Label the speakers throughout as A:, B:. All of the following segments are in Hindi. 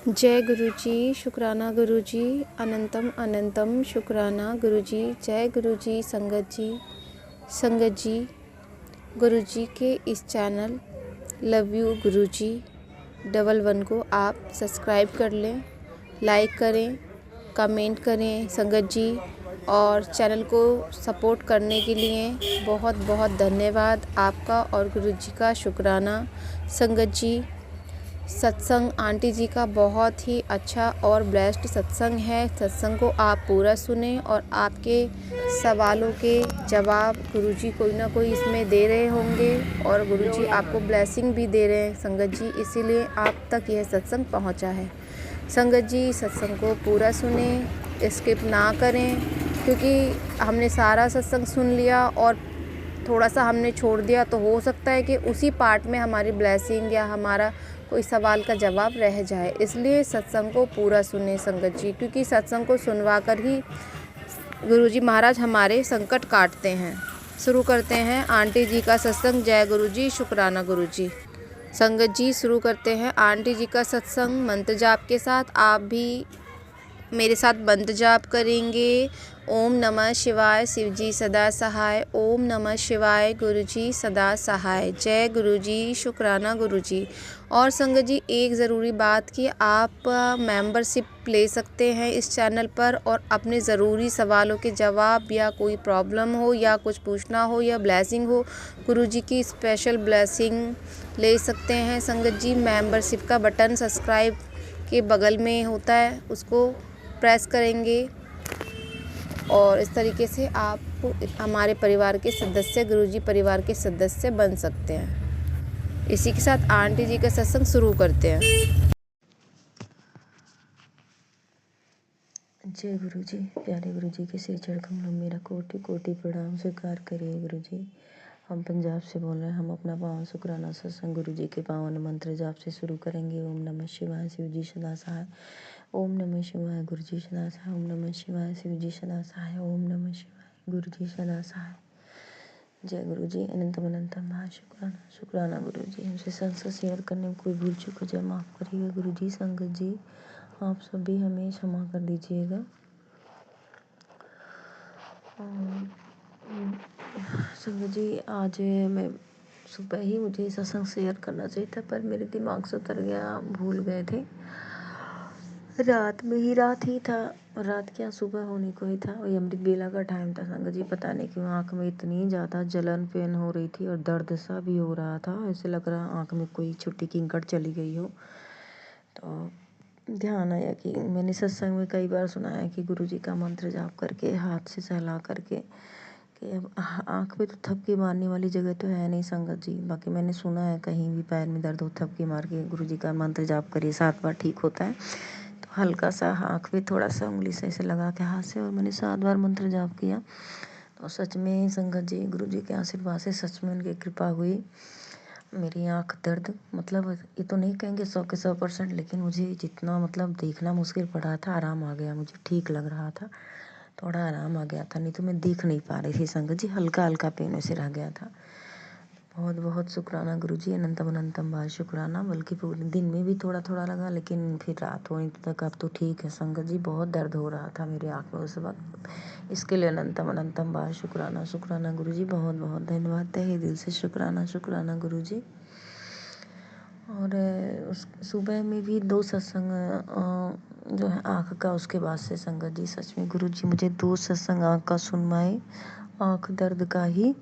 A: जय गुरु जी, शुक्राना गुरु जी, अनंतम अनंतम शुक्राना गुरु जी। जय गुरु जी, संगत जी गुरु जी के इस चैनल लव यू गुरु जी 11 को आप सब्सक्राइब कर लें, लाइक करें, कमेंट करें संगत जी। और चैनल को सपोर्ट करने के लिए बहुत बहुत धन्यवाद आपका और गुरु जी का शुक्राना संगत जी। सत्संग आंटी जी का बहुत ही अच्छा और ब्लेस्ड सत्संग है। सत्संग को आप पूरा सुने और आपके सवालों के जवाब गुरुजी कोई ना कोई इसमें दे रहे होंगे और गुरुजी आपको ब्लेसिंग भी दे रहे हैं संगत जी, इसीलिए आप तक यह सत्संग पहुंचा है। संगत जी सत्संग को पूरा सुने, स्किप ना करें, क्योंकि हमने सारा सत्संग सुन लिया और थोड़ा सा हमने छोड़ दिया तो हो सकता है कि उसी पार्ट में हमारी ब्लेसिंग या हमारा कोई सवाल का जवाब रह जाए। इसलिए सत्संग को पूरा सुने संगत जी, क्योंकि सत्संग को सुनवा कर ही गुरुजी महाराज हमारे संकट काटते हैं। शुरू करते हैं आंटी जी का सत्संग। जय गुरु जी, शुक्राना गुरु जी। संगत जी शुरू करते हैं आंटी जी का सत्संग मंत्र जाप के साथ। आप भी मेरे साथ मंत्र जाप करेंगे। ओम नमः शिवाय, शिव जी सदा सहाय। ओम नमः शिवाय, गुरु जी सदा सहाय। जय गुरु जी, शुक्राना गुरु जी। और संगत जी एक ज़रूरी बात कि आप मेंबरशिप ले सकते हैं इस चैनल पर और अपने ज़रूरी सवालों के जवाब या कोई प्रॉब्लम हो या कुछ पूछना हो या ब्लेसिंग हो, गुरु जी की स्पेशल ब्लेसिंग ले सकते हैं संगत जी। मेंबरशिप का बटन सब्सक्राइब के बगल में होता है, उसको प्रेस करेंगे और इस तरीके से आप हमारे परिवार के सदस्य, गुरुजी परिवार के सदस्य बन सकते हैं। इसी के साथ आंटी जी का सत्संग शुरू करते हैं।
B: जय गुरु जी। प्यारे गुरु जी के सिर चढ़ कमलों में मेरा कोटि कोटि प्रणाम स्वीकार करिए गुरु जी। हम पंजाब से बोल रहे हैं। हम अपना पावन शुक्राना सत्संग गुरु जी के पावन मंत्र जाप से शुरू करेंगे। ओम नमः शिवाय, शिव जी सदा सहाय। ओम नमः शिवाय, गुरु जी सदा सहाय। ओम नमः शिवाय, शिव जी सदा सहाय। ओम नमः शिवाय, गुरु जी सदा सहाय। जय गुरु जी। अनंतम अनंतम शुक्राना शुक्राना गुरु जी। हमसे संस्कृत शेयर करने में कोई भूल चूक हो जाए माफ़ करिएगा गुरु जी। संगत जी आप सभी हमें क्षमा कर दीजिएगा। संगत जी आज मैं सुबह ही मुझे सत्संग शेयर करना चाहिए था, पर मेरे दिमाग से उतर गया, भूल गए थे। रात में ही रात ही था, रात क्या सुबह होने को ही था और अमृत बेला का टाइम था। संगत जी पता नहीं क्यों आँख में इतनी ज़्यादा जलन पेन हो रही थी और दर्द सा भी हो रहा था। ऐसे लग रहा आँख में कोई छोटी कींकड़ चली गई हो। तो ध्यान आया कि मैंने सत्संग में कई बार सुना है कि गुरु जी का मंत्र जाप करके हाथ से सहला करके कि अब आँख पे तो थपकी मारने वाली जगह तो है नहीं संगत जी। बाकी मैंने सुना है कहीं भी पैर में दर्द हो थपकी मार के गुरु जी का मंत्र जाप करिए 7 बार ठीक होता है। तो हल्का सा आँख पे थोड़ा सा उंगली से ऐसे लगा के हाथ से और मैंने 7 बार मंत्र जाप किया। तो सच में संगत जी गुरु जी के आशीर्वाद से सच में उनकी कृपा हुई। मेरी आँख दर्द मतलब ये तो नहीं कहेंगे 100 के 100%, लेकिन मुझे जितना मतलब देखना मुश्किल पड़ रहा था आराम आ गया। मुझे ठीक लग रहा था, थोड़ा आराम आ गया था, नहीं तो मैं देख नहीं पा रही थी संगत जी। हल्का हल्का पेन वैसे रह गया था। बहुत बहुत शुक्राना गुरु जी। अनंतम अनंतम बार शुक्राना। बल्कि पूरे दिन में भी थोड़ा थोड़ा लगा, लेकिन फिर रात होने तक अब तो ठीक है संगत जी। बहुत दर्द हो रहा था मेरी आँख में उस वक्त, इसके लिए अनंतम अनंतम बार शुक्राना शुक्राना गुरु जी। बहुत बहुत धन्यवाद, तहे दिल से शुक्राना शुक्राना गुरु जी। और उस सुबह में भी 2 सत्संग जो है आँख का, उसके बाद से संगत जी सच में गुरु जी मुझे 2 सत्संग आँख का सुनवाए, आँख दर्द का ही।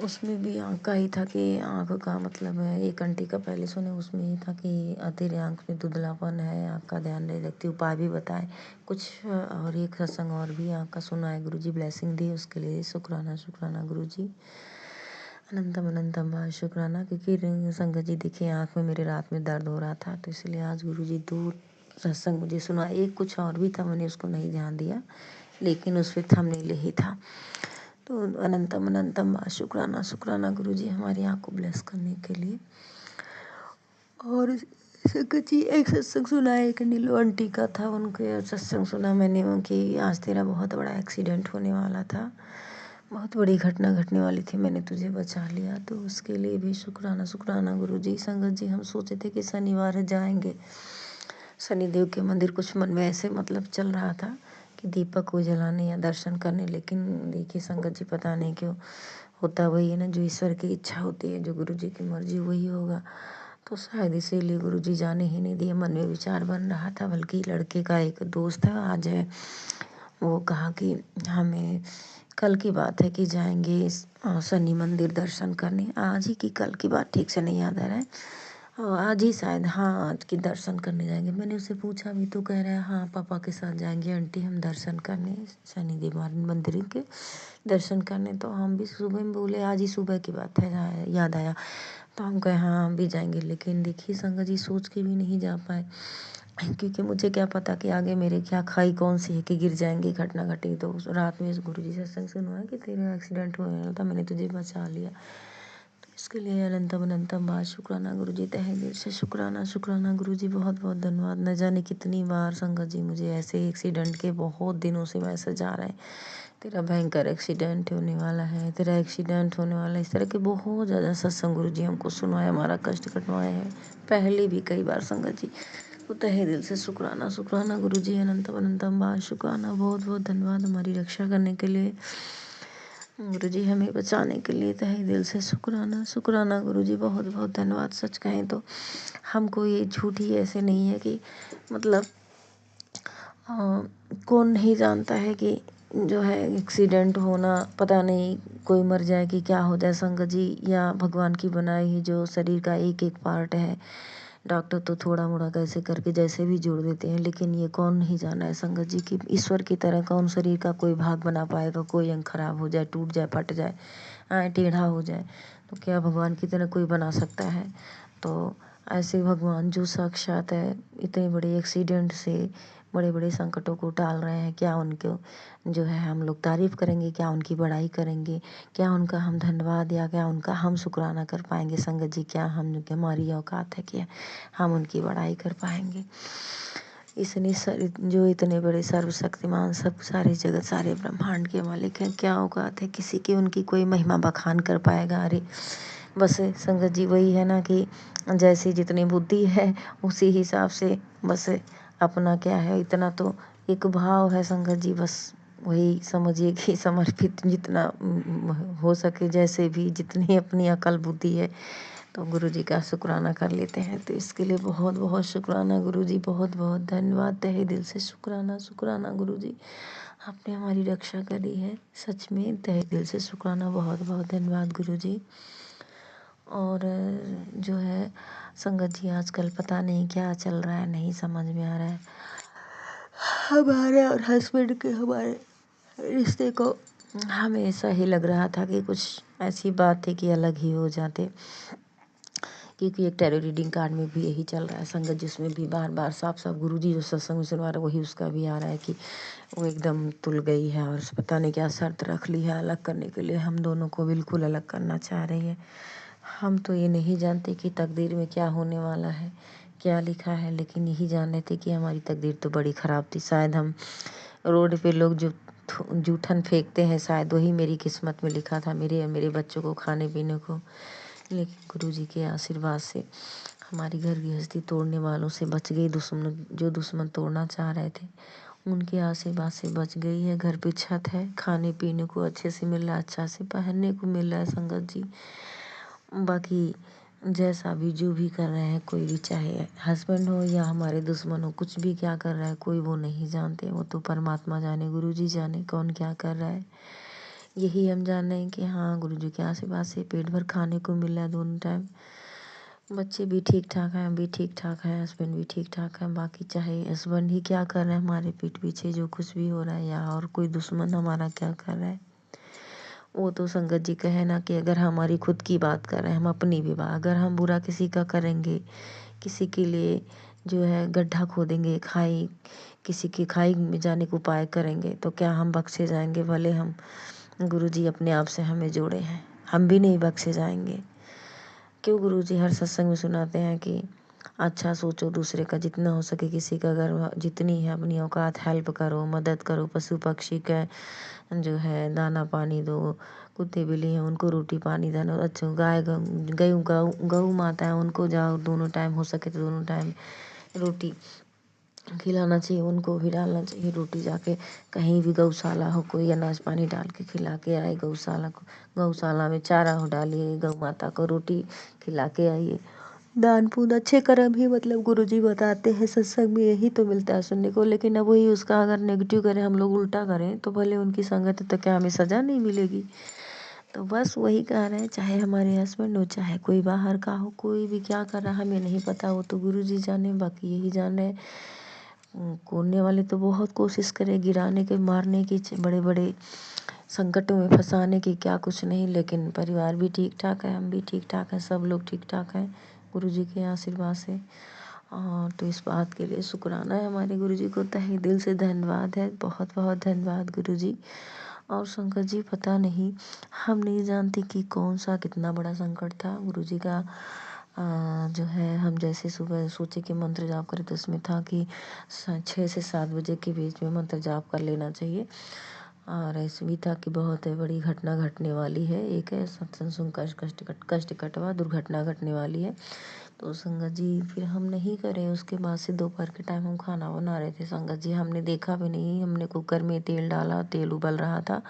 B: उसमें भी आँख का ही था कि आँख का मतलब 1 घंटे का पहले सुने, उसमें ही था कि तेरे आँख में धुंधलापन है, आँख का ध्यान नहीं रखती, उपाय भी बताए कुछ। और एक सत्संग और भी आँख का सुना है, गुरु जी ब्लेसिंग दी, उसके लिए शुक्राना शुक्राना गुरु जी। अनंतम अनंतम बार शुक्राना। क्योंकि संगत जी देखिए आँख में मेरे रात में दर्द हो रहा था, तो इसलिए आज गुरु जी 2 सत्संग मुझे सुना। एक कुछ और भी था, मैंने उसको नहीं ध्यान दिया, लेकिन उस पर थंबनेल ही था। तो अनंतम अनंतम बार शुक्राना शुक्राना गुरु जी हमारी आँख को ब्लेस करने के लिए। और संगत जी एक सत्संग सुना है, एक नीलू आंटी का था, उनके सत्संग सुना मैंने कि आज तेरा बहुत बड़ा एक्सीडेंट होने वाला था। बहुत बड़ी घटना घटने वाली थी, मैंने तुझे बचा लिया, तो उसके लिए भी शुक्राना शुक्राना गुरुजी। संगत जी, हम सोचे थे कि शनिवार है जाएंगे शनिदेव के मंदिर, कुछ मन में ऐसे मतलब चल रहा था कि दीपक को जलाने या दर्शन करने, लेकिन देखिए संगत जी, पता नहीं क्यों होता वही है ना, जो ईश्वर की इच्छा होती है, जो गुरुजी की मर्जी वही होगा। तो शायद इसीलिए गुरुजी जाने ही नहीं दिए। मन में विचार बन रहा था, बल्कि लड़के का एक दोस्त है आज है, वो कहा कि हमें कल की बात है कि जाएंगे शनि मंदिर दर्शन करने। आज ही की कल की बात ठीक से नहीं याद आ रहा है, आज ही शायद, हाँ आज की दर्शन करने जाएंगे। मैंने उससे पूछा भी तो कह रहा है हाँ पापा के साथ जाएंगे आंटी हम दर्शन करने, शनिदेव मंदिर के दर्शन करने। तो हम भी सुबह में बोले आज ही सुबह की बात है, याद आया, तो हम कहे हाँ हम भी जाएंगे। लेकिन देखिए संगत जी, सोच के भी नहीं जा पाए, क्योंकि मुझे क्या पता कि आगे मेरे क्या खाई कौन सी है कि गिर जाएंगे, घटना घटी। तो रात में गुरु जी सत्संग सुना है कि तेरा एक्सीडेंट हुआ था, मैंने तुझे बचा लिया। तो इसके लिए अनंतम अनंतम बार शुक्राना गुरु जी, तहे दिल से शुक्राना शुक्राना गुरु जी, बहुत बहुत धन्यवाद। न जाने कितनी बार संगत जी मुझे ऐसे एक्सीडेंट के बहुत दिनों से मैसेज आ रहे हैं, तेरा भयंकर एक्सीडेंट होने वाला है, तेरा एक्सीडेंट होने वाला है। इस तरह के बहुत ज़्यादा सत्संग गुरु जी हमको सुनवाए, हमारा कष्ट कटवाए हैं, पहले भी कई बार संगत जी। तो तहे दिल से शुक्राना शुक्राना गुरु जी, अनंतम अनंतम बार शुक्राना, बहुत बहुत धन्यवाद हमारी रक्षा करने के लिए गुरु जी, हमें बचाने के लिए तहे दिल से शुक्राना शुक्राना गुरु जी, बहुत बहुत धन्यवाद। सच कहें तो हमको ये झूठ ही ऐसे नहीं है कि मतलब कौन नहीं जानता है कि जो है एक्सीडेंट होना, पता नहीं कोई मर जाए कि क्या हो जाए संगत जी, या भगवान की बनाई हुई जो शरीर का एक एक पार्ट है, डॉक्टर तो थोड़ा मोड़ा कैसे करके जैसे भी जोड़ देते हैं, लेकिन ये कौन नहीं जाना है संगत जी कि ईश्वर की तरह कौन शरीर का कोई भाग बना पाएगा, कोई अंग खराब हो जाए, टूट जाए, फट जाए, टेढ़ा हो जाए, तो क्या भगवान की तरह कोई बना सकता है। तो ऐसे भगवान जो साक्षात है, इतने बड़े एक्सीडेंट से बड़े बड़े संकटों को टाल रहे हैं, क्या उनको जो है हम लोग तारीफ़ करेंगे, क्या उनकी बड़ाई करेंगे, क्या उनका हम धन्यवाद या क्या उनका हम शुक्राना कर पाएंगे संगत जी, क्या हम हमारी औकात है कि हम उनकी बड़ाई कर पाएंगे। जो इतने बड़े सर्वशक्तिमान, सब सारे जगत सारे ब्रह्मांड के मालिक हैं, क्या औकात है किसी की उनकी कोई महिमा बखान कर पाएगा। अरे बस संगत जी वही है ना कि जैसी जितनी बुद्धि है उसी हिसाब से बस अपना क्या है, इतना तो एक भाव है संगत जी, बस वही समझिए कि समर्पित जितना हो सके, जैसे भी जितनी अपनी अकल बुद्धि है, तो गुरु जी का शुक्राना कर लेते हैं। तो इसके लिए बहुत बहुत शुक्राना गुरु जी, बहुत बहुत धन्यवाद, तहे दिल से शुक्राना शुक्राना गुरु जी, आपने हमारी रक्षा करी है, सच में तहे दिल से शुक्राना, बहुत बहुत धन्यवाद गुरु जी। और जो है संगत जी, आजकल पता नहीं क्या चल रहा है, नहीं समझ में आ रहा है। हमारे और हस्बैंड के हमारे रिश्ते को हमेशा ही लग रहा था कि कुछ ऐसी बात थी कि अलग ही हो जाते, क्योंकि एक टैरो रीडिंग कार्ड में भी यही चल रहा है संगत, जिसमें भी बार बार साफ साफ गुरुजी जो सत्संग में सुनवा रहे वही उसका भी आ रहा है कि वो एकदम तुल गई है और पता नहीं क्या शर्त रख ली है अलग करने के लिए, हम दोनों को बिल्कुल अलग करना चाह रही है। हम तो ये नहीं जानते कि तकदीर में क्या होने वाला है, क्या लिखा है, लेकिन यही जान रहे थे कि हमारी तकदीर तो बड़ी ख़राब थी। शायद हम रोड पे लोग जो जूठन फेंकते हैं, शायद वही मेरी किस्मत में लिखा था, मेरे और मेरे बच्चों को खाने पीने को। लेकिन गुरुजी के आशीर्वाद से हमारी घर गृहस्थी तोड़ने वालों से बच गई, जो दुश्मन तोड़ना चाह रहे थे उनके आशीर्वाद से बच गई है। घर पे छत है, खाने पीने को अच्छे से मिल रहा है, अच्छा से पहनने को मिल रहा है संगत जी। बाकी जैसा भी जो भी कर रहे हैं, कोई भी चाहे हस्बैंड हो या हमारे दुश्मन हो, कुछ भी क्या कर रहा है कोई वो नहीं जानते, वो तो परमात्मा जाने, गुरुजी जाने कौन क्या कर रहा है। यही हम जान रहे हैं कि हाँ गुरुजी के आशीर्वाद से पेट भर खाने को मिल रहा है दोनों टाइम, बच्चे भी ठीक ठाक हैं, हम भी ठीक ठाक हैं, हस्बैंड भी ठीक ठाक हैं। बाकी चाहे हस्बैंड ही क्या कर रहे हैं हमारे पीठ पीछे जो कुछ भी हो रहा है, या और कोई दुश्मन हमारा क्या कर रहा है, वो तो संगत जी कहे ना कि अगर हमारी खुद की बात कर रहे हैं, हम अपनी भी बात, अगर हम बुरा किसी का करेंगे, किसी के लिए जो है गड्ढा खोदेंगे, किसी की खाई में जाने को उपाय करेंगे, तो क्या हम बख्शे जाएंगे? भले हम गुरुजी अपने आप से हमें जोड़े हैं, हम भी नहीं बख्शे जाएंगे। क्यों गुरुजी हर सत्संग में सुनाते हैं कि अच्छा सोचो, दूसरे का जितना हो सके, किसी का अगर जितनी है अपनी औकात हेल्प करो, मदद करो। पशु पक्षी का जो है दाना पानी दो, कुत्ते बिल्ली हैं उनको रोटी पानी देना। अच्छा गाय गऊ माता है उनको जाओ, दोनों टाइम हो सके तो दोनों टाइम रोटी खिलाना चाहिए, उनको भी डालना चाहिए रोटी। जाके कहीं भी गौशाला हो, कोई अनाज पानी डाल के खिला के आए गौशाला को, गौशाला में चारा हो डालिए, गौ माता को रोटी खिला के आइए। दान पुण्य अच्छे कर्म ही मतलब गुरुजी बताते हैं, सत्संग में यही तो मिलता है सुनने को। लेकिन अब वही उसका अगर नेगेटिव करें, हम लोग उल्टा करें, तो भले उनकी संगत है तो क्या हमें सज़ा नहीं मिलेगी? तो बस वही कह रहे हैं, चाहे हमारे हस्बैंड हो, चाहे कोई बाहर का हो, कोई भी क्या कर रहा है हमें नहीं पता, वो तो गुरुजी जाने, बाकी यही जाने। कोने वाले तो बहुत कोशिश करें गिराने के, मारने की, बड़े बड़े संकटों में फंसाने की, क्या कुछ नहीं। लेकिन परिवार भी ठीक ठाक है, हम भी ठीक ठाक हैं, सब लोग ठीक ठाक हैं गुरुजी के आशीर्वाद से। तो इस बात के लिए शुक्राना है हमारे गुरुजी को, तहे दिल से धन्यवाद है, बहुत बहुत धन्यवाद गुरुजी। और शंकर जी पता नहीं, हम नहीं जानते कि कौन सा कितना बड़ा संकट था गुरुजी का। जो है हम जैसे सुबह सोचे कि मंत्र जाप करें, तो उसमें था कि 6 से 7 बजे के बीच में मंत्र जाप कर लेना चाहिए। और ऐसे भी था कि बहुत बड़ी घटना घटने वाली है, एक है सत्संग कष्ट कटवा दुर्घटना घटने वाली है। तो संगत जी फिर हम नहीं करे। उसके बाद से दोपहर के टाइम हम खाना बना रहे थे संगत जी, हमने देखा भी नहीं, हमने कुकर में तेल डाला, तेल उबल रहा था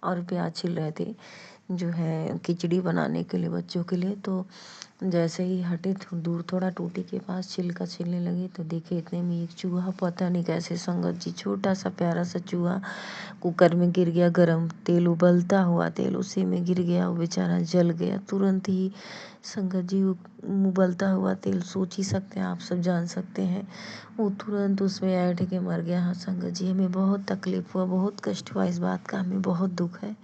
B: और प्याज छिल रहे थे जो है खिचड़ी बनाने के लिए बच्चों के लिए। तो जैसे ही हटे दूर थोड़ा टूटी के पास छिलका छिलने लगे, तो देखे इतने में एक चूहा, पता नहीं कैसे संगत जी, छोटा सा प्यारा सा चूहा कुकर में गिर गया। गरम तेल, उबलता हुआ तेल उसी में गिर गया, वो बेचारा जल गया तुरंत ही संगत जी। उबलता हुआ तेल सोच ही सकते हैं आप, सब जान सकते हैं, वो तुरंत उसमें ऐड के मर गया। हाँ संगत जी, हमें बहुत तकलीफ हुआ, बहुत कष्ट हुआ, इस बात का हमें बहुत दुख है।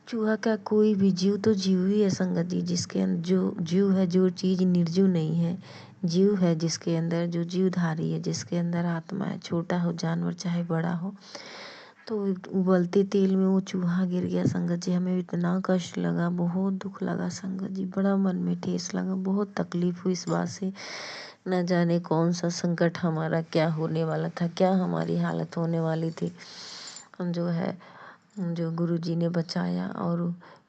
B: चूहा का कोई भी जीव तो जीव ही है संगत जी, जिसके अंदर जो जीव है, जो चीज़ निर्जीव नहीं है, जीव है जिसके अंदर, जो जीवधारी है जिसके अंदर आत्मा है, छोटा हो जानवर चाहे बड़ा हो। तो उबलते तेल में वो चूहा गिर गया संगत जी, हमें इतना कष्ट लगा, बहुत दुख लगा संगत जी, बड़ा मन में ठेस लगा, बहुत तकलीफ हुई इस बात से। न जाने कौन सा संकट हमारा क्या होने वाला था, क्या हमारी हालत होने वाली थी। जो है जो गुरुजी ने बचाया, और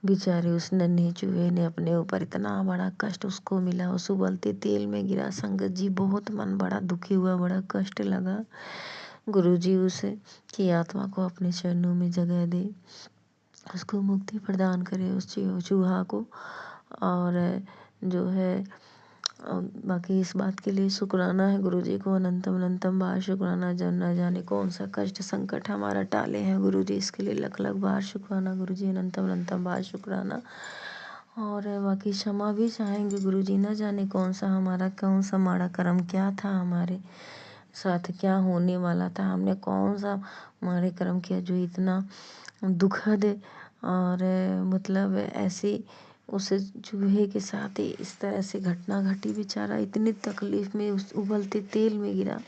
B: बेचारे उस नन्हे चूहे ने अपने ऊपर इतना बड़ा कष्ट उसको मिला, उस उबलते तेल में गिरा संगत जी, बहुत मन बड़ा दुखी हुआ, बड़ा कष्ट लगा। गुरुजी उसे की आत्मा को अपने चरणों में जगह दे, उसको मुक्ति प्रदान करे उस चूहा को। और जो है बाकी इस बात के लिए शुक्राना है गुरुजी को, अनंतम अनंतम बार शुक्राना। न जाने कौन सा कष्ट संकट हमारा टाले हैं गुरुजी, इसके लिए लख लख बार शुक्राना गुरुजी, अनंतम अनंतम बार शुक्राना। और बाकी क्षमा भी चाहेंगे गुरुजी, न जाने कौन सा माड़ा कर्म क्या था हमारे साथ, क्या होने वाला था, हमने कौन सा माड़े कर्म किया जो इतना दुखद और मतलब ऐसे उस चूहे के साथ ही इस तरह से घटना घटी। बेचारा इतनी तकलीफ में उस उबलते तेल में गिरा,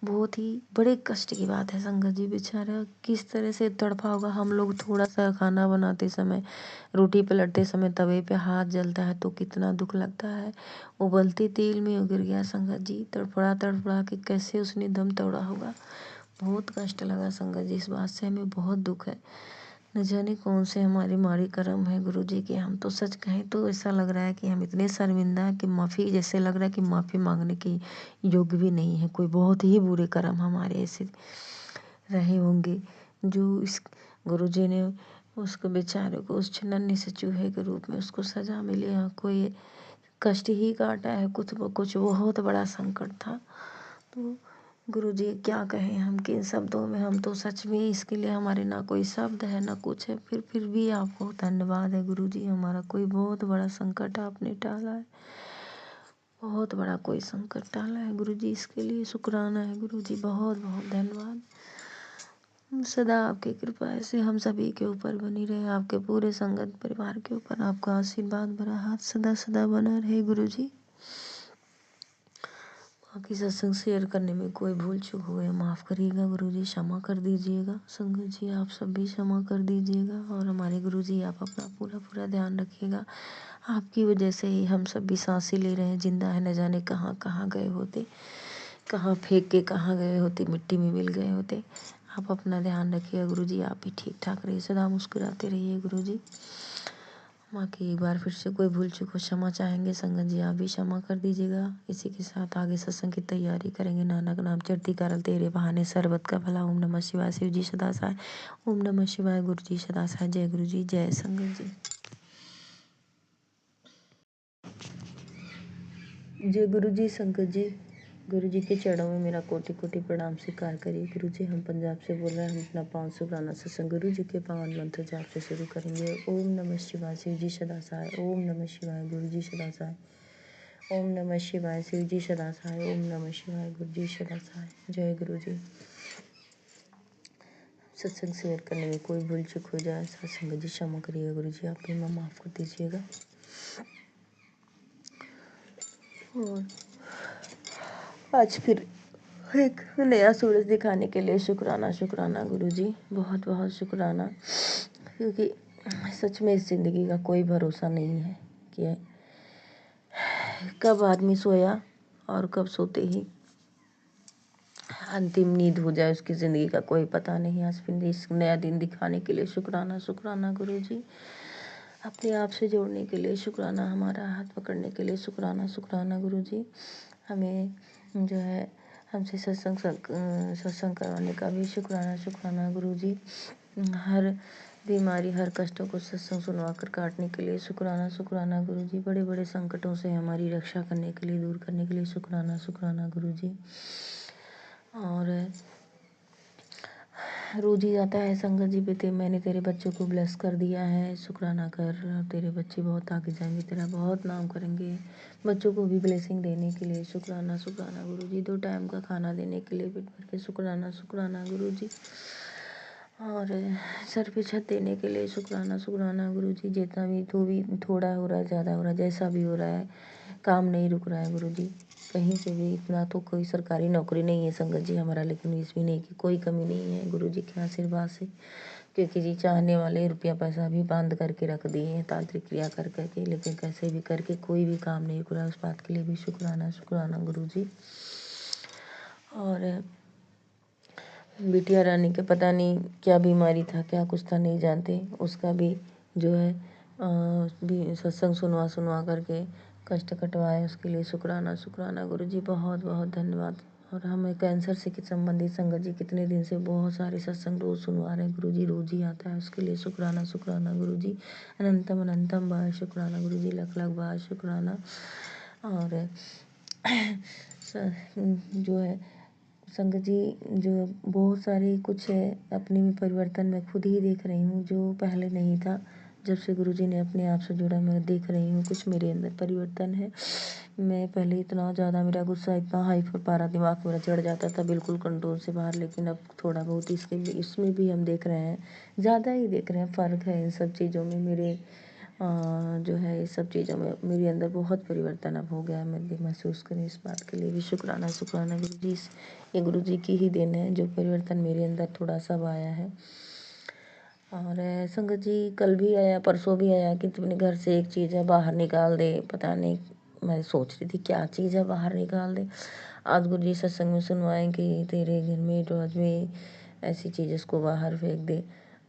B: बहुत ही बड़े कष्ट की बात है संगत जी, बेचारा किस तरह से तड़पा होगा। हम लोग थोड़ा सा खाना बनाते समय, रोटी पलटते समय तवे पे हाथ जलता है तो कितना दुख लगता है, उबलते तेल में गिर गया संगत जी, तड़पड़ा तड़पड़ा के कैसे उसने दम तोड़ा होगा, बहुत कष्ट लगा संगत जी, इस बात से हमें बहुत दुख है। न जाने कौन से हमारे माड़ी कर्म है गुरुजी के, हम तो सच कहें तो ऐसा लग रहा है कि हम इतने शर्मिंदा हैं कि माफ़ी, जैसे लग रहा है कि माफ़ी मांगने के योग्य भी नहीं है, कोई बहुत ही बुरे कर्म हमारे ऐसे रहे होंगे जो इस गुरुजी ने उसको बेचारे को उस नन्हे से चूहे के रूप में उसको सजा मिली, कोई कष्ट ही काटा है, कुछ बहुत बड़ा संकट था। तो गुरुजी क्या कहें हम, किन शब्दों में, हम तो सच में इसके लिए हमारे ना कोई शब्द है ना कुछ है, फिर भी आपको धन्यवाद है गुरुजी, हमारा कोई बहुत बड़ा संकट आपने टाला है, बहुत बड़ा कोई संकट टाला है गुरुजी, इसके लिए शुक्राना है गुरुजी, बहुत बहुत धन्यवाद। सदा आपकी कृपा ऐसे हम सभी के ऊपर बनी रहे, आपके पूरे संगत परिवार के ऊपर आपका आशीर्वाद भरा हाथ सदा सदा बना रहे गुरुजी। बाकी सत्संग शेयर करने में कोई भूल चूक हुए माफ़ करिएगा गुरुजी, क्षमा कर दीजिएगा। संगत जी आप सब भी क्षमा कर दीजिएगा। और हमारे गुरुजी आप अपना पूरा पूरा ध्यान रखिएगा। आपकी वजह से ही हम सब भी सांसें ले रहे हैं, जिंदा है। न जाने कहाँ कहाँ गए होते, कहाँ फेंक के कहाँ गए होते, मिट्टी में मिल गए होते। आप अपना ध्यान रखिएगा गुरुजी, आप भी ठीक ठाक रहिए, सदा मुस्कुराते रहिए गुरुजी। बाकी एक बार फिर से कोई भूल चूक हो क्षमा चाहेंगे। संगत जी आप भी क्षमा कर दीजिएगा। इसी के साथ आगे सत्संग की तैयारी करेंगे। नानक नाम चढ़ती करल तेरे बहाने, सर्बत का भला। ओम नमः शिवाय। शिव जी सदा सहाय। ओम नमः शिवाय। गुरु जी सदा सहाय। जय गुरु जी, जय संगत जी। जय गुरु जी। संगत जी गुरु जी के चरणों में मेरा कोटि कोटि प्रणाम स्वीकार करिए। गुरु जी हम पंजाब से बोल रहे हैं। हम अपना 500 गाना सत्संग गुरु जी के पावन मंत्र जाप से शुरू करेंगे। ओम नमः शिवाय। शिव जी सदा सहाय। ओम नमः शिवाय। गुरु जी सदा सहाय। ओम नमः शिवाय। शिव जी सदा सहाय। ओम नमः शिवाय। गुरु जी सदा सहाय। जय गुरु जी। सत्संग शेयर करने में कोई भूल चूक हो जाए सत्संग जी क्षमा करिएगा गुरु जी, आप भी माफ़ कर दीजिएगा। और आज फिर एक नया सूरज दिखाने के लिए शुक्राना शुक्राना गुरु जी, बहुत बहुत शुक्राना। क्योंकि सच में इस ज़िंदगी का कोई भरोसा नहीं है कि कब आदमी सोया और कब सोते ही अंतिम नींद हो जाए, उसकी ज़िंदगी का कोई पता नहीं। आज फिर इस नया दिन दिखाने के लिए शुक्राना शुक्राना गुरु जी, अपने आप से जोड़ने के लिए शुक्राना, हमारा हाथ पकड़ने के लिए शुक्राना शुक्राना गुरु जी। हमें जो है हमसे सत्संग करवाने का भी शुक्राना शुक्राना गुरु जी। हर बीमारी हर कष्टों को सत्संग सुनवा कर काटने के लिए शुक्राना शुक्राना गुरु जी। बड़े बड़े संकटों से हमारी रक्षा करने के लिए, दूर करने के लिए शुक्राना शुक्राना गुरु जी। और रोज ही आता है संगत जी बेटे, मैंने तेरे बच्चों को ब्लेस कर दिया है, शुक्राना कर। तेरे बच्चे बहुत आगे जाएंगे, तेरा बहुत नाम करेंगे। बच्चों को भी ब्लेसिंग देने के लिए शुक्राना शुक्राना गुरु जी। 2 टाइम का खाना देने के लिए पेट भर के शुक्राना शुक्राना गुरु जी। और सर पे छत देने के लिए शुक्राना शुक्राना गुरु जी। जितना भी थोड़ा हो रहा है, ज़्यादा हो रहा है, जैसा भी हो रहा है, काम नहीं रुक रहा है गुरु जी। कहीं से भी इतना तो कोई सरकारी नौकरी नहीं है संगत जी हमारा, लेकिन इसमें नहीं की कोई कमी नहीं है गुरु जी के आशीर्वाद से। क्योंकि जी चाहने वाले रुपया पैसा भी बांध करके रख दिए हैं तांत्रिक क्रिया कर करके, लेकिन कैसे भी करके कोई भी काम नहीं रुक रहा, उस बात के लिए भी शुक्राना शुक्राना गुरु जी। और बिटिया रानी के पता नहीं क्या बीमारी था, क्या कुछ था, नहीं जानते, उसका भी जो है भी सत्संग सुनवा करके कष्ट कटवाए, उसके लिए शुक्राना शुक्राना गुरु जी, बहुत बहुत धन्यवाद। और हमें कैंसर से संबंधित संगत जी कितने दिन से बहुत सारे सत्संग रोज़ सुनवा रहे हैं गुरु जी, रोज़ ही आता है, उसके लिए शुक्राना शुक्राना गुरु जी। अनंतम अनंतम बार शुक्राना गुरु जी, लख लख बार शुक्राना। और जो है संगत जी, जो बहुत सारी कुछ है अपने में परिवर्तन मैं खुद ही देख रही हूँ, जो पहले नहीं था। जब से गुरुजी ने अपने आप से जोड़ा, मैं देख रही हूँ कुछ मेरे अंदर परिवर्तन है। मैं पहले इतना ज़्यादा, मेरा गुस्सा इतना हाइपर पारा, दिमाग मेरा चढ़ जाता था बिल्कुल कंट्रोल से बाहर, लेकिन अब थोड़ा बहुत इसमें भी हम देख रहे हैं, ज़्यादा ही देख रहे हैं, फ़र्क है इन सब चीज़ों में। मेरे जो है इस सब चीज़ों में मेरे अंदर बहुत परिवर्तन अब हो गया है। मैं भी महसूस करें, इस बात के लिए भी शुक्राना शुक्राना गुरु जी। ये गुरु जी की ही देन है जो परिवर्तन मेरे अंदर थोड़ा सा आया है। और संगत जी कल भी आया, परसों भी आया कि तुमने घर से एक चीज़ है बाहर निकाल दे, पता नहीं, मैं सोच रही थी क्या चीज़ है बाहर निकाल दे। आज गुरु जी सत्संग में सुनवाएं कि तेरे घर में रोज में ऐसी चीज़ उसको बाहर फेंक दे।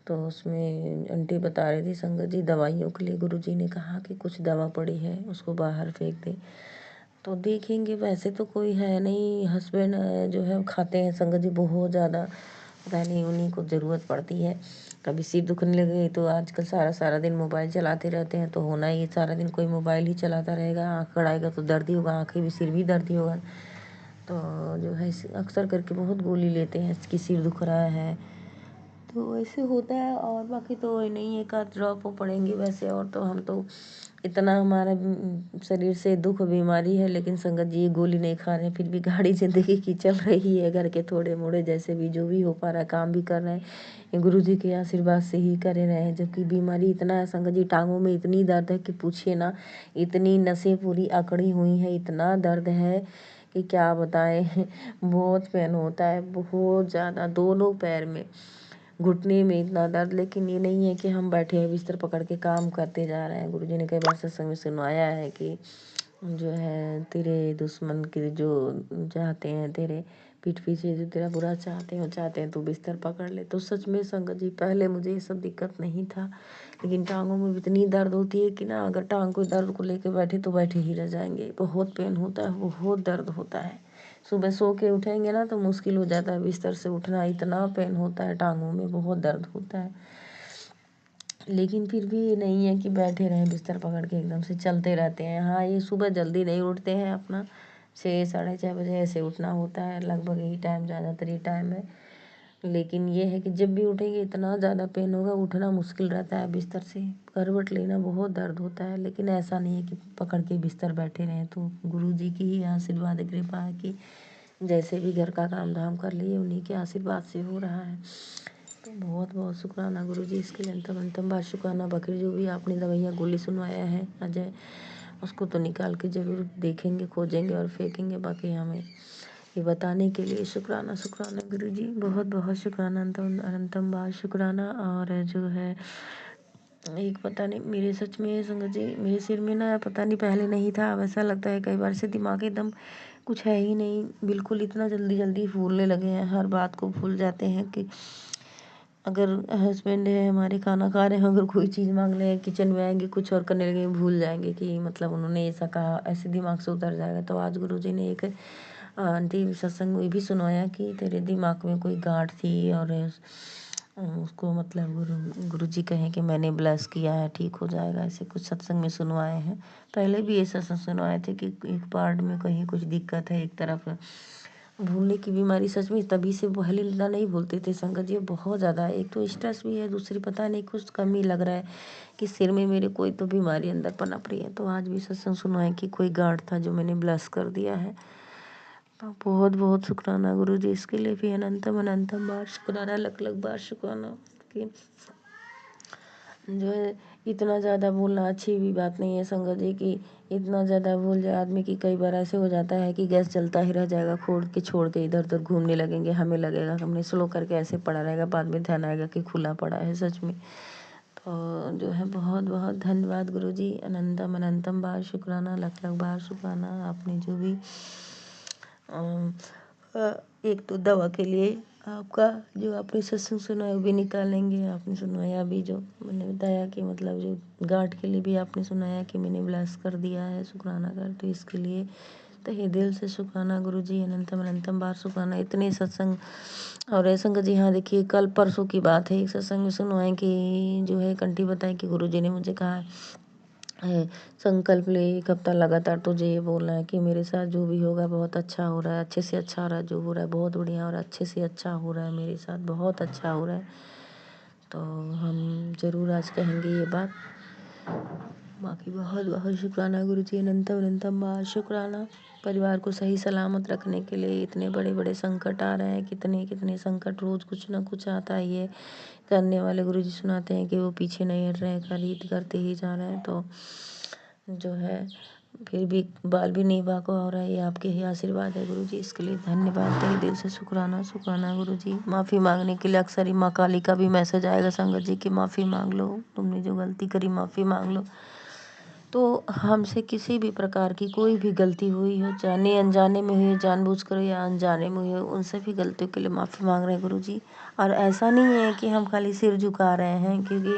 B: तो उसमें आंटी बता रही थी संगत जी, दवाइयों के लिए गुरु जी ने कहा कि कुछ दवा पड़ी है उसको बाहर फेंक दे। तो देखेंगे, वैसे तो कोई है नहीं, हस्बैंड जो है खाते हैं संगत जी बहुत ज़्यादा, पता नहीं उन्हीं को ज़रूरत पड़ती है। कभी सिर दुखने लगे तो आजकल सारा सारा दिन मोबाइल चलाते रहते हैं, तो होना ही, सारा दिन कोई मोबाइल ही चलाता रहेगा, आँख कड़ाएगा तो दर्द ही होगा, आँखें भी सिर भी दर्द ही होगा। तो जो है अक्सर करके बहुत गोली लेते हैं कि सिर दुख रहा है, तो ऐसे होता है। और बाकी तो नहीं, एक आध ड्रॉप वो पड़ेंगे वैसे, और तो हम तो इतना हमारा शरीर से दुख बीमारी है, लेकिन संगत जी ये गोली नहीं खा रहे, फिर भी गाड़ी ज़िंदगी की चल रही है, घर के थोड़े मोड़े जैसे भी जो भी हो पा रहा है काम भी कर रहे हैं, ये गुरु जी के आशीर्वाद से ही कर रहे हैं। जबकि बीमारी इतना है संगत जी, टांगों में इतनी दर्द है कि पूछिए ना, इतनी नसें पूरी अकड़ी हुई हैं, इतना दर्द है कि क्या बताएं। बहुत पेन होता है, बहुत ज़्यादा, दोनों पैर में, घुटने में इतना दर्द। लेकिन ये नहीं है कि हम बैठे हैं बिस्तर पकड़ के काम करते जा रहे हैं। गुरुजी ने कई बार सत्संग में सुनाया है कि जो है तेरे दुश्मन के जो चाहते हैं, तेरे पीठ पीछे जो तेरा बुरा चाहते हैं, वो चाहते हैं तू बिस्तर पकड़ ले। तो सच में संगत जी, पहले मुझे ये सब दिक्कत नहीं था, लेकिन टांगों में इतनी दर्द होती है कि ना, अगर टांग को दर्द को लेके बैठे तो बैठे ही रह जाएंगे। बहुत पेन होता है, बहुत दर्द होता है। सुबह सो के उठेंगे ना तो मुश्किल हो जाता है बिस्तर से उठना, इतना पेन होता है टांगों में, बहुत दर्द होता है। लेकिन फिर भी ये नहीं है कि बैठे रहें बिस्तर पकड़ के, एकदम से चलते रहते हैं। हाँ, ये सुबह जल्दी नहीं उठते हैं, अपना 6 साढ़े 6 बजे ऐसे उठना होता है, लगभग यही टाइम, ज़्यादातर ये टाइम है। लेकिन ये है कि जब भी उठेंगे इतना ज़्यादा पेन होगा, उठना मुश्किल रहता है बिस्तर से, करवट लेना बहुत दर्द होता है। लेकिन ऐसा नहीं है कि पकड़ के बिस्तर बैठे रहें। तो गुरु जी की ही आशीर्वाद कृपा है कि जैसे भी घर का काम धाम कर लिए, उन्हीं के आशीर्वाद से हो रहा है। तो बहुत बहुत शुक्राना गुरु जी, इसके लिए अंतम अंतम बार शुक्राना। बाकी जो भी आपने दवाइयाँ गोली सुनवाया है अजय, उसको तो निकाल के ज़रूर देखेंगे, खोजेंगे और फेंकेंगे। बाकी हमें ये बताने के लिए शुक्राना शुक्राना गुरु जी, बहुत बहुत शुक्राना, अनंतम बार शुक्राना। और जो है एक पता नहीं, मेरे सच में संगत जी, मेरे सिर में ना पता नहीं पहले नहीं था, अब ऐसा लगता है कई बार से दिमाग एकदम कुछ है ही नहीं, बिल्कुल इतना जल्दी जल्दी फूलने लगे हैं, हर बात को भूल जाते हैं। कि अगर हस्बैंड है हमारे, खाना खा रहे हैं, अगर कोई चीज़ मांग ले, किचन में आएंगे कुछ और करने लगे, भूल जाएंगे कि मतलब उन्होंने ऐसा कहा, ऐसे दिमाग से उतर जाएगा। तो आज गुरुजी ने एक आंटी सत्संग में भी सुनाया कि तेरे दिमाग में कोई गांठ थी, और उसको मतलब गुरुजी कहें कि मैंने ब्लेस किया है, ठीक हो जाएगा। ऐसे कुछ सत्संग में सुनवाए हैं। पहले भी ये सत्संग सुनवाए थे कि एक पार्ट में कहीं कुछ दिक्कत है, एक तरफ भूलने की बीमारी। सच में तभी से पहले इतना नहीं भूलते थे संगत जी, बहुत ज़्यादा। एक तो स्ट्रेस भी है, दूसरी पता नहीं कुछ कमी लग रहा है कि सिर में मेरे कोई तो बीमारी अंदर पनप रही है। तो आज भी सत्संग सुनाए कि कोई गांठ था जो मैंने ब्लस कर दिया है। तो बहुत बहुत शुक्राना गुरु जी, इसके लिए भी अनंतम अनंतम बार शुक्राना, लख लख बार शुक्राना। कि जो है इतना ज़्यादा बोलना अच्छी भी बात नहीं है संगत जी, कि इतना ज़्यादा भूल जाए आदमी की। कई बार ऐसे हो जाता है कि गैस जलता ही रह जाएगा, छोड़ के इधर उधर घूमने लगेंगे, हमें लगेगा हमने स्लो करके ऐसे पड़ा रहेगा, बाद में ध्यान आएगा कि खुला पड़ा है सच में। तो जो है बहुत बहुत धन्यवाद गुरु जी, अनंतम अनंतम बार शुक्राना, लख लख बार शुक्राना। आपने जो भी एक तो दवा के लिए आपका जो आपने सत्संग सुनाया वो भी निकालेंगे, आपने सुनाया भी जो मैंने बताया कि मतलब जो गांठ के लिए भी आपने सुनाया कि मैंने ब्लेस कर दिया है, शुक्राना कर। तो इसके लिए तहे दिल से शुक्राना गुरु जी, अनंतम अनंतम बार शुक्राना। इतने सत्संग और संगत जी, हाँ देखिए कल परसों की बात है, एक सत्संग में सुनवाए कि जो है कंठी बताई कि गुरु जी ने मुझे कहा है संकल्प ले, एक हफ्ता लगातार तुझे ये बोलना है कि मेरे साथ जो भी होगा बहुत अच्छा हो रहा है, अच्छे से अच्छा हो रहा है, जो हो रहा है बहुत बढ़िया हो रहा है, अच्छे से अच्छा हो रहा है, मेरे साथ बहुत अच्छा हो रहा है। तो हम ज़रूर आज कहेंगे ये बात। बाकी बहुत बहुत शुक्राना गुरु जी, अनंतम अनंतम बार शुक्राना। परिवार को सही सलामत रखने के लिए इतने बड़े बड़े संकट आ रहे हैं, कितने कितने संकट, रोज़ कुछ ना कुछ आता है। ये करने वाले गुरु जी सुनाते हैं कि वो पीछे नहीं हट रहे हैं, खरीद करते ही जा रहे हैं। तो जो है फिर भी बाल भी नहीं बाको हो रहा है, ये आपके ही आशीर्वाद है गुरु जी, इसके लिए धन्यवाद, तहे दिल से शुक्राना शुक्राना गुरु जी। माफ़ी मांगने के लिए अक्सर ही माँ काली का भी मैसेज आएगा संगत जी कि माफ़ी मांग लो, तुमने जो गलती करी माफ़ी मांग लो। तो हमसे किसी भी प्रकार की कोई भी गलती हुई हो, जाने अनजाने में हुई, जानबूझकर या अनजाने में हुई हो, उन सभी गलतियों के लिए माफ़ी मांग रहे हैं गुरु जी। और ऐसा नहीं है कि हम खाली सिर झुका रहे हैं, क्योंकि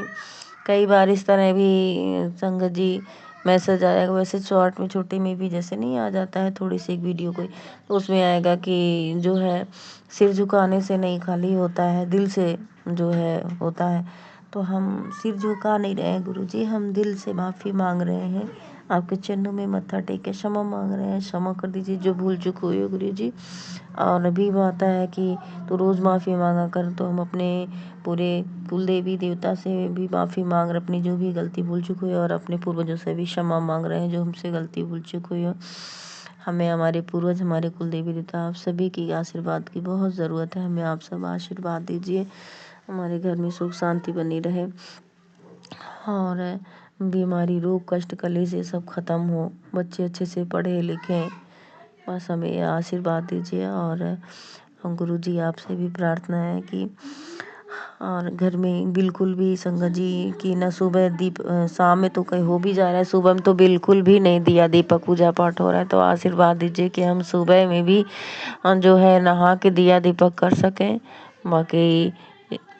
B: कई बार इस तरह भी संगत जी मैसेज आएगा, वैसे शॉर्ट में छोटे में भी जैसे नहीं आ जाता है थोड़ी सी एक वीडियो कोई, तो उसमें आएगा कि जो है सिर झुकाने से नहीं खाली होता है, दिल से जो है होता है। तो हम सिर झुका नहीं रहे हैं गुरु जी, हम दिल से माफ़ी मांग रहे हैं, आपके चरणों में मत्था टेक के क्षमा मांग रहे हैं, क्षमा कर दीजिए जो भूल चूक हुई हो गुरु जी। और अभी वो आता है कि तो रोज़ माफ़ी मांगा कर, तो हम अपने पूरे कुल देवी देवता से भी माफ़ी मांग रहे, अपनी जो भी गलती भूल चूक हुई, और अपने पूर्वजों से भी क्षमा मांग रहे हैं जो हमसे गलती भूल चूक हुई हो। हमें हमारे पूर्वज, हमारे कुल देवी देवता, आप सभी की आशीर्वाद की बहुत ज़रूरत है, हमें आप सब आशीर्वाद दीजिए, हमारे घर में सुख शांति बनी रहे, और बीमारी रोग कष्ट कलेश ये सब ख़त्म हो, बच्चे अच्छे से पढ़े लिखें, बस हमें आशीर्वाद दीजिए। और गुरु जी आपसे भी प्रार्थना है कि और घर में बिल्कुल भी संगत जी की न सुबह शाम में तो कहीं हो भी जा रहा है, सुबह में तो बिल्कुल भी नहीं दिया दीपक पूजा पाठ हो रहा है। तो आशीर्वाद दीजिए कि हम सुबह में भी जो है नहा के दिया दीपक कर सकें। बाकी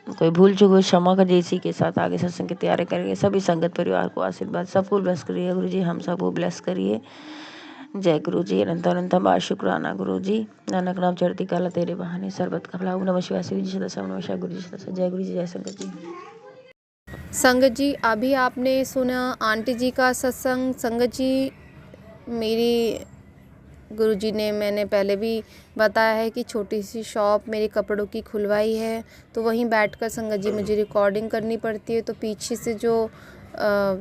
B: कोई भूल चूक हुई क्षमा कर, इसी के साथ आगे सत्संग की तैयारी करेंगे। सभी संगत परिवार को आशीर्वाद, सबको ब्लेस करिए गुरु जी, हम सबको ब्लेस करिए। जय गुरु जी, अनंत अनंत बार शुक्राना गुरु जी। नानक नाम चढ़ती काला तेरे बहाने, सरबत का भला। ओम नमः शिवाय, शिव जी सदा नमः शिवाय, गुरु जी सदा। जय गुरु जी, जय संगत जी।
A: संगत जी अभी आपने सुना आंटी जी का सत्संग। संगत जी मेरी गुरुजी ने, मैंने पहले भी बताया है कि छोटी सी शॉप मेरी कपड़ों की खुलवाई है, तो वहीं बैठकर संगत जी मुझे रिकॉर्डिंग करनी पड़ती है। तो पीछे से जो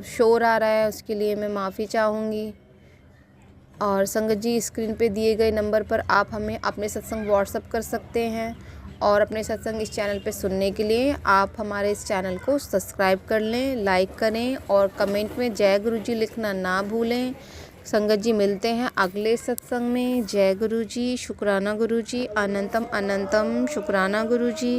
A: शोर आ रहा है उसके लिए मैं माफ़ी चाहूँगी। और संगत जी स्क्रीन पे दिए गए नंबर पर आप हमें अपने सत्संग व्हाट्सअप कर सकते हैं। और अपने सत्संग इस चैनल पे सुनने के लिए आप हमारे इस चैनल को सब्सक्राइब कर लें, लाइक करें और कमेंट में जय गुरु जी लिखना ना भूलें। संगत जी मिलते हैं अगले सत्संग में। जय गुरु जी, शुक्राना गुरु जी, अनंतम अनंतम शुक्राना गुरु जी।